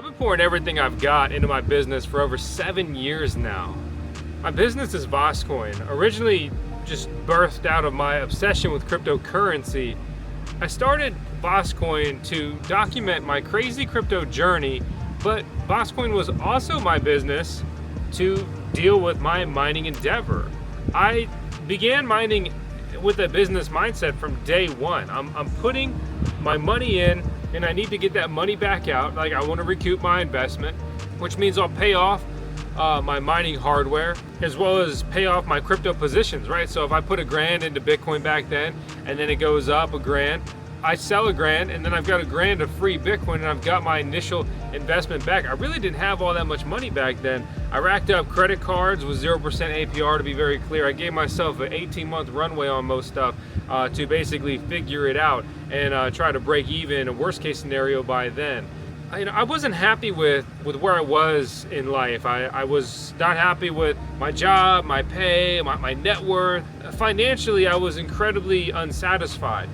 been pouring everything I've got into my business for over 7 years now. My business is VoskCoin, originally just birthed out of my obsession with cryptocurrency. I started VoskCoin to document my crazy crypto journey, but VoskCoin was also my business to deal with my mining endeavor. I began mining with a business mindset from day one. I'm putting my money in and I need to get that money back out. Like, I want to recoup my investment, which means I'll pay off my mining hardware as well as pay off my crypto positions, right? So if I put $1,000 into Bitcoin back then and then it goes up $1,000, I sell $1,000 and then I've got $1,000 of free Bitcoin and I've got my initial investment back. I really didn't have all that much money back then. I racked up credit cards with 0% APR, to be very clear. I gave myself an 18-month runway on most stuff to basically figure it out and try to break even, a worst case scenario by then. I wasn't happy with where I was in life. I was not happy with my job, my pay, my net worth. Financially, I was incredibly unsatisfied.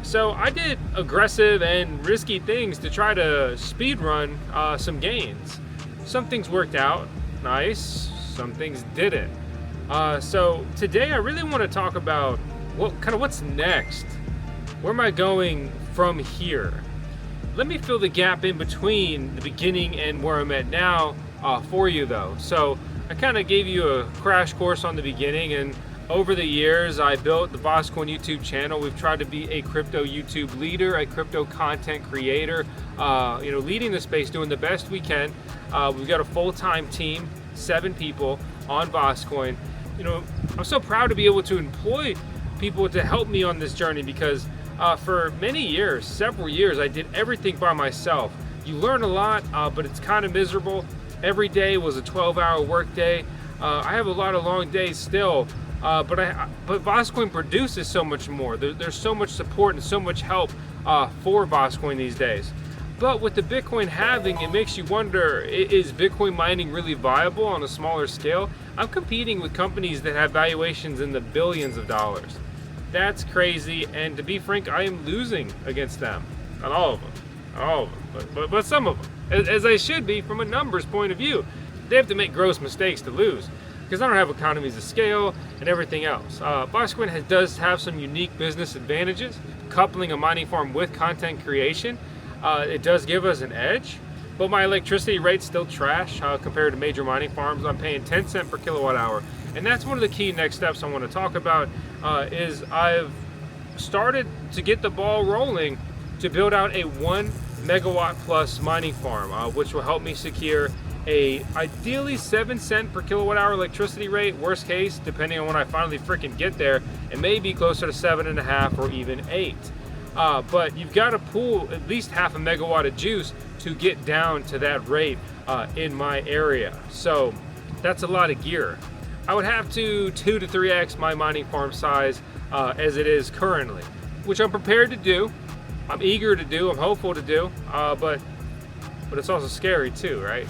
So I did aggressive and risky things to try to speed run some gains. Some things worked out nice, some things didn't. So today I really want to talk about what's next. Where am I going from here? Let me fill the gap in between the beginning and where I'm at now for you though. So I kind of gave you a crash course on the beginning, and over the years, I built the VoskCoin YouTube channel. We've tried to be a crypto YouTube leader, a crypto content creator, leading the space, doing the best we can. We've got a full-time team, 7 people on VoskCoin. I'm so proud to be able to employ people to help me on this journey because for many years, several years, I did everything by myself. You learn a lot, but it's kind of miserable. Every day was a 12-hour work day. I have a lot of long days still. But VoskCoin produces so much more. There's so much support and so much help for VoskCoin these days. But with the Bitcoin halving, it makes you wonder, is Bitcoin mining really viable on a smaller scale? I'm competing with companies that have valuations in the billions of dollars. That's crazy, and to be frank, I am losing against them. Not all of them, but some of them, as I should be from a numbers point of view. They have to make gross mistakes to lose, because I don't have economies of scale and everything else. VoskCoin does have some unique business advantages. Coupling a mining farm with content creation, it does give us an edge, but my electricity rate's still trash compared to major mining farms. I'm paying 10 cents per kilowatt hour, and that's one of the key next steps I want to talk about. Is I've started to get the ball rolling to build out a 1 megawatt plus mining farm, which will help me secure a ideally 7 cent per kilowatt hour electricity rate. Worst case, depending on when I finally freaking get there, it may be closer to 7.5 or even 8. But you've got to pull at least half a megawatt of juice to get down to that rate in my area. So that's a lot of gear. I would have to 2 to 3x my mining farm size as it is currently, which I'm prepared to do. I'm eager to do. I'm hopeful to do. But it's also scary too, right?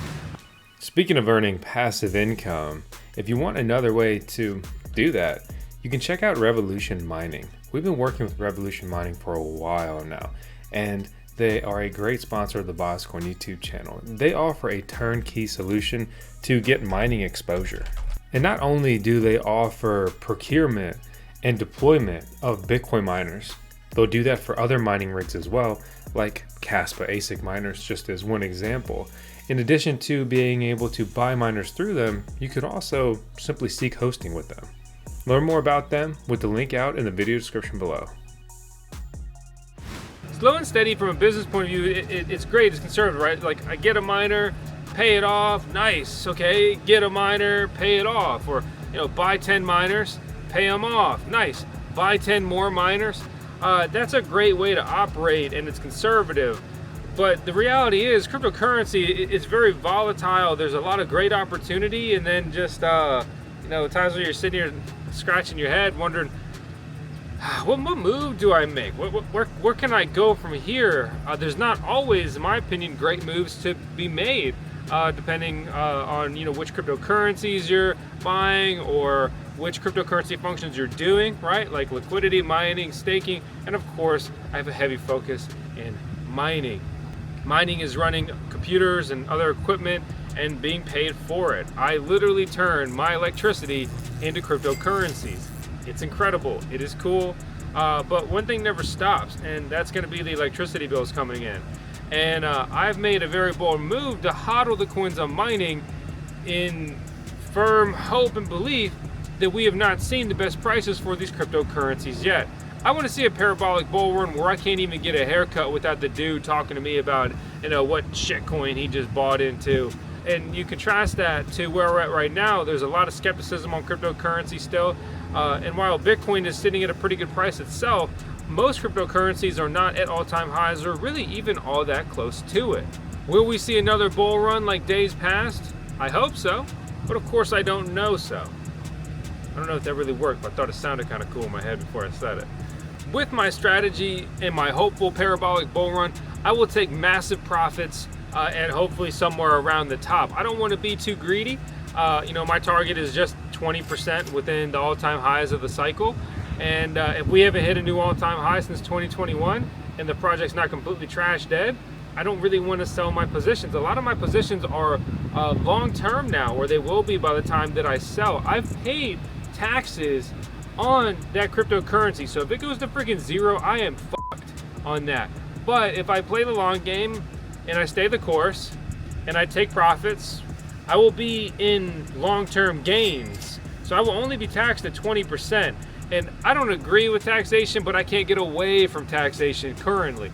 Speaking of earning passive income, if you want another way to do that, you can check out Revolution Mining. We've been working with Revolution Mining for a while now, and they are a great sponsor of the VoskCoin YouTube channel. They offer a turnkey solution to get mining exposure. And not only do they offer procurement and deployment of Bitcoin miners, they'll do that for other mining rigs as well, like Caspa ASIC miners, just as one example. In addition to being able to buy miners through them, you could also simply seek hosting with them. Learn more about them with the link out in the video description below. Slow and steady from a business point of view, it's great, it's conservative, right? Like, I get a miner, pay it off, nice, okay, get a miner, pay it off, or buy 10 miners, pay them off, nice, buy 10 more miners. That's a great way to operate, and it's conservative. But the reality is, cryptocurrency is very volatile. There's a lot of great opportunity, and then just times where you're sitting here scratching your head, wondering, what move do I make? Where can I go from here? There's not always, in my opinion, great moves to be made, depending on which cryptocurrencies you're buying or which cryptocurrency functions you're doing, right? Like liquidity, mining, staking, and of course, I have a heavy focus in mining. Mining is running computers and other equipment and being paid for it. I literally turn my electricity into cryptocurrencies. It's incredible. It is cool. But one thing never stops, and that's going to be the electricity bills coming in. And I've made a very bold move to hodl the coins I'm mining in firm hope and belief that we have not seen the best prices for these cryptocurrencies yet. I want to see a parabolic bull run where I can't even get a haircut without the dude talking to me about, what shitcoin he just bought into. And you contrast that to where we're at right now. There's a lot of skepticism on cryptocurrency still. And while Bitcoin is sitting at a pretty good price itself, most cryptocurrencies are not at all-time highs or really even all that close to it. Will we see another bull run like days past? I hope so, but of course I don't know so. I don't know if that really worked, but I thought it sounded kind of cool in my head before I said it. With my strategy and my hopeful parabolic bull run, I will take massive profits and hopefully somewhere around the top. I don't want to be too greedy. My target is just 20% within the all-time highs of the cycle. And if we haven't hit a new all-time high since 2021 and the project's not completely trash dead, I don't really want to sell my positions. A lot of my positions are long-term now, or they will be by the time that I sell. I've paid taxes on that cryptocurrency, so if it goes to freaking zero, I am fucked on that. But if I play the long game and I stay the course and I take profits, I will be in long-term gains. So I will only be taxed at 20%. And I don't agree with taxation, but I can't get away from taxation currently.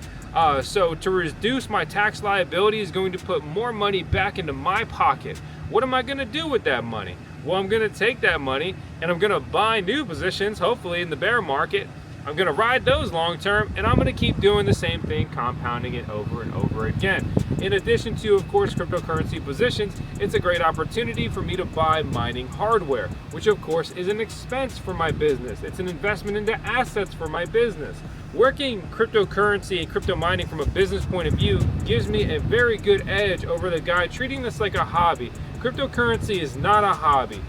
So to reduce my tax liability is going to put more money back into my pocket. What am I going to do with that money? Well, I'm going to take that money and I'm going to buy new positions, hopefully in the bear market. I'm going to ride those long term, and I'm going to keep doing the same thing, compounding it over and over again. In addition to, of course, cryptocurrency positions, it's a great opportunity for me to buy mining hardware, which of course is an expense for my business. It's an investment into assets for my business. Working cryptocurrency and crypto mining from a business point of view gives me a very good edge over the guy treating this like a hobby. Cryptocurrency is not a hobby,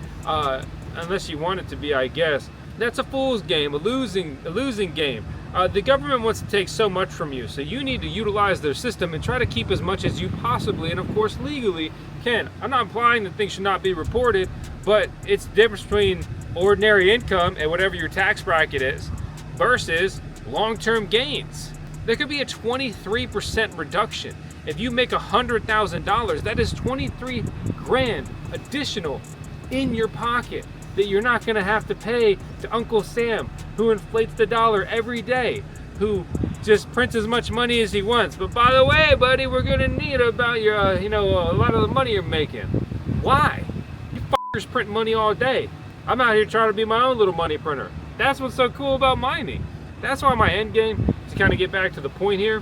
unless you want it to be, I guess. That's a fool's game, a losing game. The government wants to take so much from you, so you need to utilize their system and try to keep as much as you possibly, and of course legally, can. I'm not implying that things should not be reported, but it's the difference between ordinary income and whatever your tax bracket is versus long-term gains. There could be a 23% reduction. If you make $100,000, that is 23 grand additional in your pocket that you're not going to have to pay to Uncle Sam, who inflates the dollar every day, who just prints as much money as he wants. But by the way, buddy, we're going to need about your, a lot of the money you're making. Why? You fuckers print money all day. I'm out here trying to be my own little money printer. That's what's so cool about mining. That's why my end game, to kind of get back to the point here,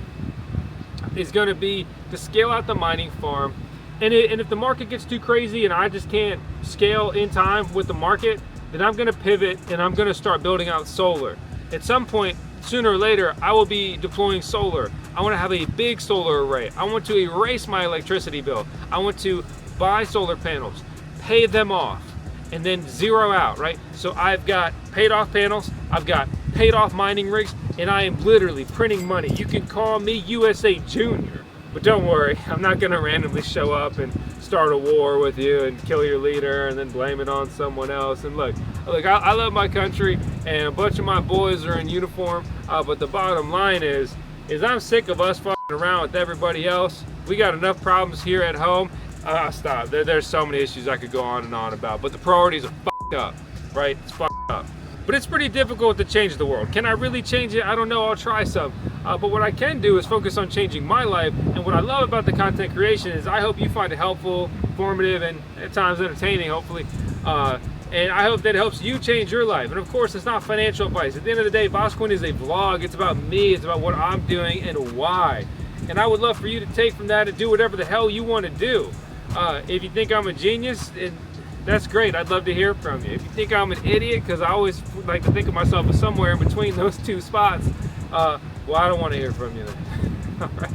is going to be to scale out the mining farm. And if the market gets too crazy and I just can't scale in time with the market, then I'm going to pivot and I'm going to start building out solar. At some point, sooner or later, I will be deploying solar. I want to have a big solar array. I want to erase my electricity bill. I want to buy solar panels, pay them off, and then zero out, right? So I've got paid off panels, I've got paid off mining rigs, and I am literally printing money. You can call me USA Junior. But don't worry, I'm not going to randomly show up and start a war with you and kill your leader and then blame it on someone else. And look, I love my country and a bunch of my boys are in uniform, but the bottom line is I'm sick of us fucking around with everybody else. We got enough problems here at home. Stop. There's so many issues I could go on and on about, but the priorities are fucked up, right? It's fucked up. But it's pretty difficult to change the world. Can I really change it? I don't know. I'll try some. But what I can do is focus on changing my life. And what I love about the content creation is I hope you find it helpful, informative, and at times entertaining, hopefully. And I hope that it helps you change your life. And of course, it's not financial advice. At the end of the day, VoskCoin is a vlog. It's about me. It's about what I'm doing and why. And I would love for you to take from that and do whatever the hell you want to do. If you think I'm a genius, that's great. I'd love to hear from you. If you think I'm an idiot, because I always like to think of myself as somewhere in between those two spots, well, I don't want to hear from you then. All right.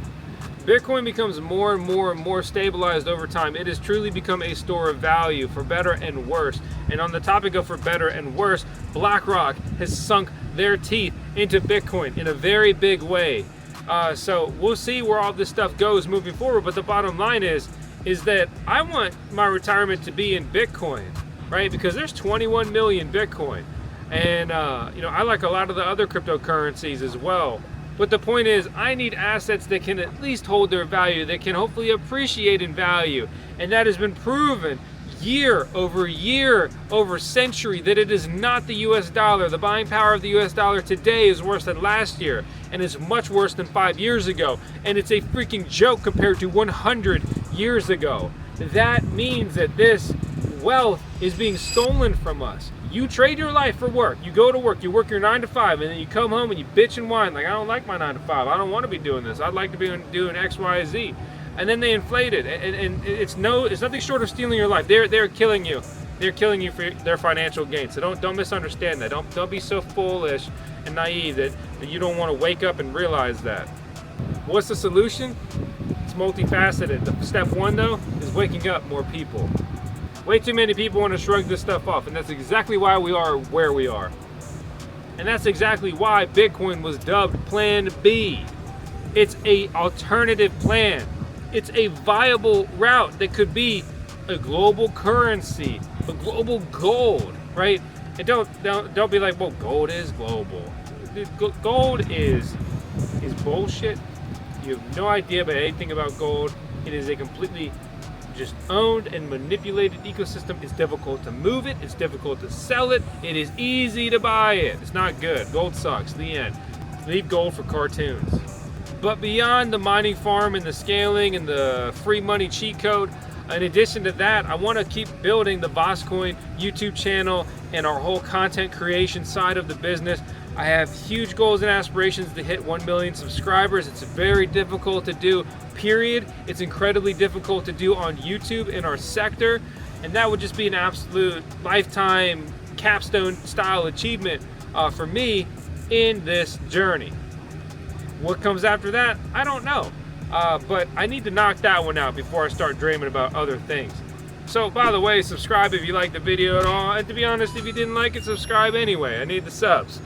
Bitcoin becomes more and more stabilized over time. It has truly become a store of value for better and worse. And on the topic of for better and worse, BlackRock has sunk their teeth into Bitcoin in a very big way. So we'll see where all this stuff goes moving forward. But the bottom line is that I want my retirement to be in Bitcoin, right? Because there's 21 million Bitcoin. And, I like a lot of the other cryptocurrencies as well. But the point is, I need assets that can at least hold their value, that can hopefully appreciate in value. And that has been proven year over century that it is not the US dollar. The buying power of the US dollar today is worse than last year, and it's much worse than 5 years ago. And it's a freaking joke compared to 100 years ago. That means that this wealth is being stolen from us. You trade your life for work. You go to work, you work your 9 to 5, and then you come home and you bitch and whine like, I don't like my 9 to 5. I don't want to be doing this. I'd like to be doing X, Y, Z. And then they inflate it, and it's nothing short of stealing your life. They're killing you. They're killing you for their financial gain. So don't misunderstand that. Don't be so foolish and naive that you don't want to wake up and realize that. What's the solution? It's multifaceted. Step one though is waking up more people. Way too many people want to shrug this stuff off, and that's exactly why we are where we are. And that's exactly why Bitcoin was dubbed Plan B. It's a alternative plan. It's a viable route that could be a global currency, a global gold, right? And don't be like, well, gold is global. Gold is bullshit. You have no idea about anything about gold. It is a completely just owned and manipulated ecosystem. It's difficult to move it. It's difficult to sell it. It is easy to buy it. It's not good. Gold sucks. The end. Leave gold for cartoons. But beyond the mining farm and the scaling and the free money cheat code, in addition to that, I want to keep building the VoskCoin YouTube channel and our whole content creation side of the business. I have huge goals and aspirations to hit 1 million subscribers. It's very difficult to do, period. It's incredibly difficult to do on YouTube in our sector, and that would just be an absolute lifetime capstone style achievement for me in this journey. What comes after that, I don't know. But I need to knock that one out before I start dreaming about other things. So, by the way, subscribe if you liked the video at all. And to be honest, if you didn't like it, subscribe anyway. I need the subs.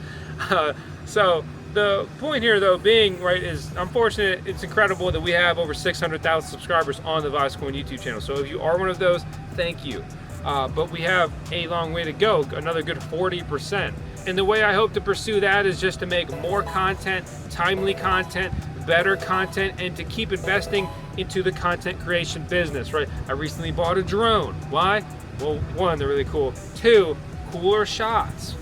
So, the point here, though, being, right, is I'm fortunate. It's incredible that we have over 600,000 subscribers on the VoskCoin YouTube channel. So, if you are one of those, thank you. But we have a long way to go, another good 40%. And the way I hope to pursue that is just to make more content, timely content, better content, and to keep investing into the content creation business, right? I recently bought a drone. Why? Well, one, they're really cool. Two, cooler shots.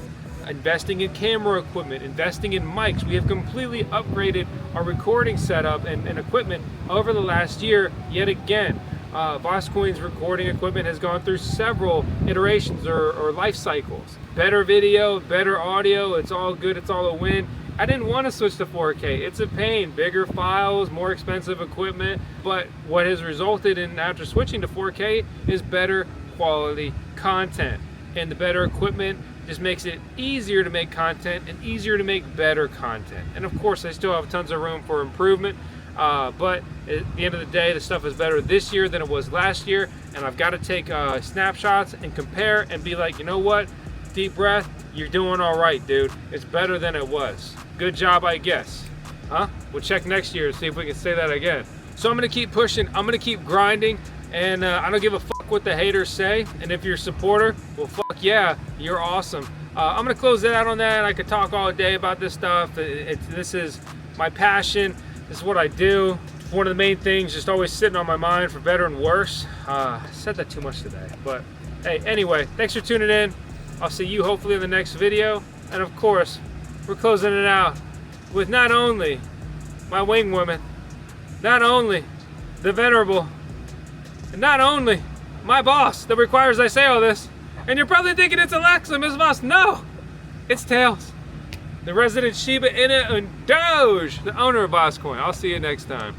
Investing in camera equipment, investing in mics. We have completely upgraded our recording setup and equipment over the last year, yet again. VoskCoin's recording equipment has gone through several iterations or life cycles. Better video, better audio, it's all good, it's all a win. I didn't want to switch to 4K. It's a pain, bigger files, more expensive equipment, but what has resulted in after switching to 4K is better quality content. And the better equipment just makes it easier to make content and easier to make better content. And of course, I still have tons of room for improvement, but at the end of the day, the stuff is better this year than it was last year, and I've got to take snapshots and compare and be like, you know what? Deep breath, you're doing all right, dude. It's better than it was. Good job, I guess. Huh? We'll check next year and see if we can say that again. So I'm gonna keep pushing, I'm gonna keep grinding, and I don't give a fuck what the haters say. And if you're a supporter, well, fuck yeah, you're awesome. I'm gonna close it out on that. I could talk all day about this stuff. This is my passion. This is what I do. One of the main things just always sitting on my mind for better and worse. I said that too much today, but hey, anyway, thanks for tuning in. I'll see you hopefully in the next video. And of course, we're closing it out with not only my wing woman, not only the venerable, and not only my boss that requires I say all this. And you're probably thinking it's Alexa, Ms. Vosk. No, it's Tails, the resident Shiba Inu and Doge, the owner of VoskCoin. I'll see you next time.